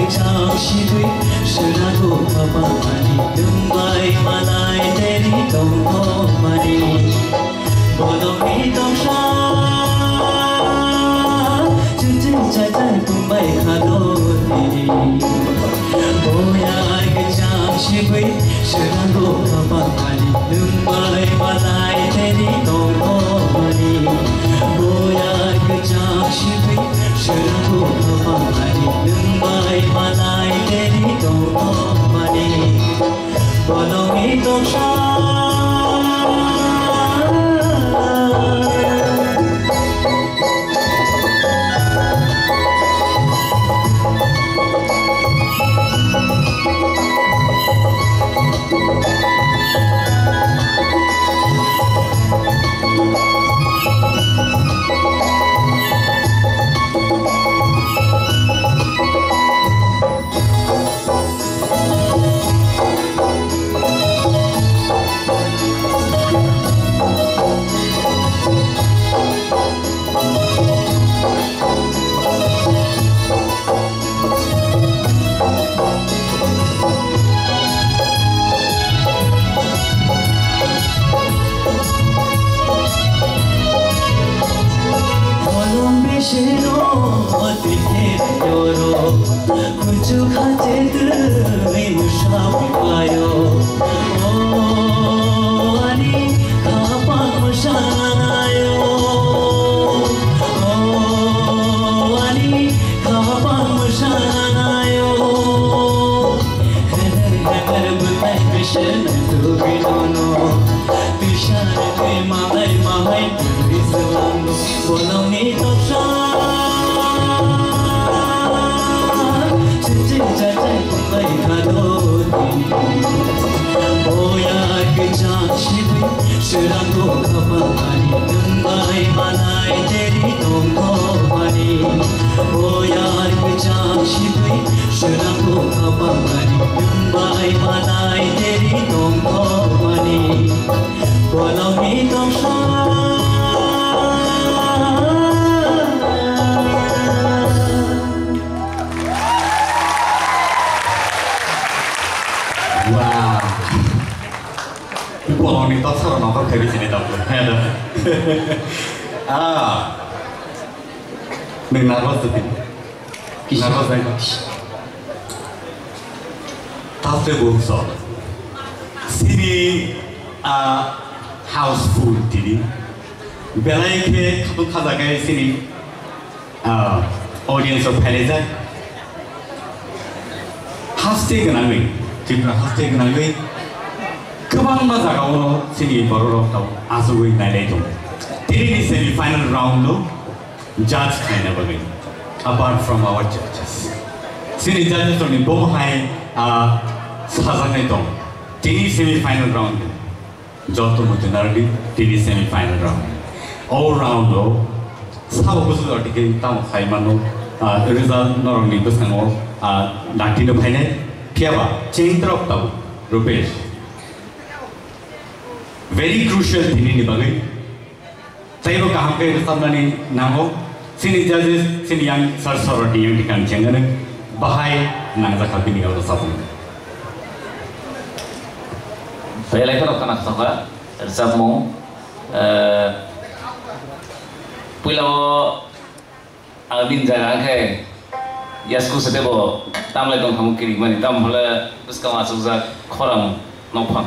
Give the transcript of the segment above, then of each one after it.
장식의 쓰라고 가방만이 등바이 만나이 대리 동호만이 보동이 동사 จึงใจใจ 등바이 가도니 뭐야 그 장식의 쓰라고 가방만이 등바이 만나이 대리 동호만이 뭐야 그 장식의 쓰라고 가방만이 등바이 만나이 대리 동호만이 보동이 동사 हाउसफुल दिदी बेलाय के खाबु खाजागे सिनि ऑडियंस ऑफ फैलेजा हास्टे गनाङै जिब्रा हास्टे गनाङै गोबां जागाव सिनि बर'राव आजुगै नायलाय दं दिनैनि सेमी फाइनल राउन्ड जज खायना बागै apart from our judges सिनि जजेस नि बहाय साजानाय दं दिनै semi final round Joto Mutinardi, TV semi-final round. All round though, some of us are taking down Haimano, result not only Busango, Latino Pine, Piava, chain drop down, Rupesh. Very crucial thing in the Bagay. Taibo Kahampe, somebody Namo, Sini judges, Sini young sorority, young can change, Bahai, Nanga Kapini of the Southern. Saya kalau kena sama, tersamu, pulau Albin jalan ke, Yasku sedebo, tamu itu kamu kiri mana, tamu pula uskan masuk zat kolam nompang.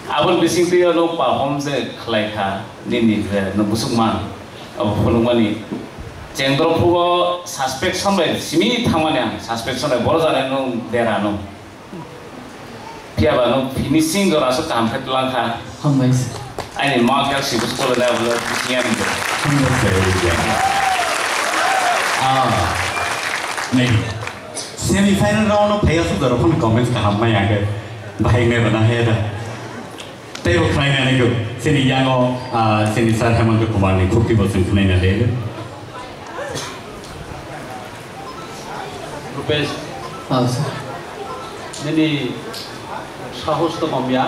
Abang bising tu ya lupa, home se kelai kah, ni nubusuk man, abang pulung mani, cendera pula suspek sampai sini thamannya, suspek sampai bola jalan nung daerah nung. Piaba no finishing or aso kam phet lang kha hamais ani mark yak sibus ko la bla siam do नहीं semifinal round में players तो upon comments का हम यहाँ के भाई ने बना है दा ते वो खाने आने को सिनी यांगो सिनी साथ हेमंत कुमार ने खुद की बोलते खाने ना ले रुपेश हाँ सर jadi साहस तो मम्मिया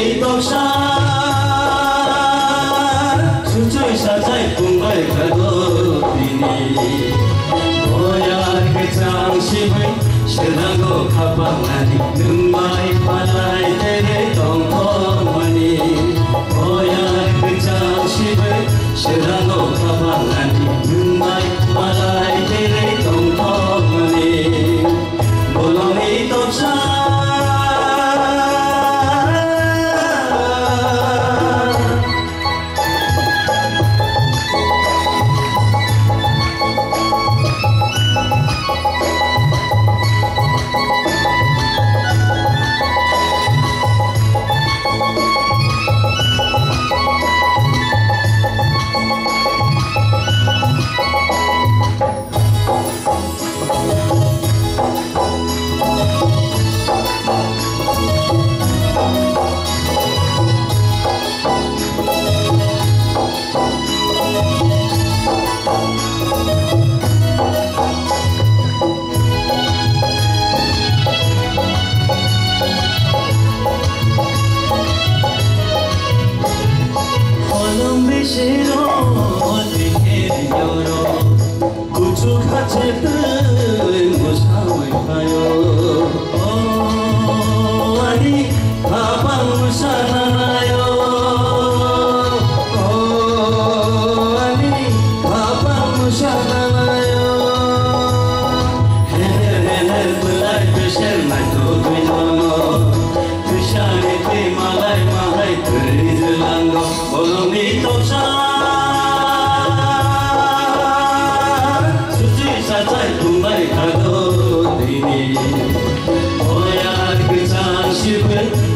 이 떡상 수초의 사자의 꿈과의 가도리니 뭐야 그 장심을 신랑고 가방하니 능마이 파라이 때를 덩덩하니 뭐야 그 장심을 신랑고 가방하니 능마이 파라이 때를 덩덩하니 볼롱이 떡상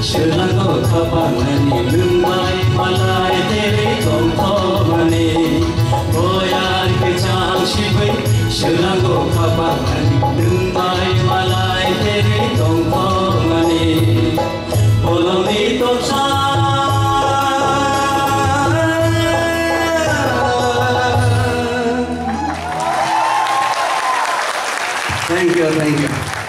신랑고 가방하니 능마이 말라이 때리 덩덩하니 뭐야 그 장식의 신랑고 가방하니 능마이 말라이 때리 덩덩하니 볼롱이 떡상 Thank you.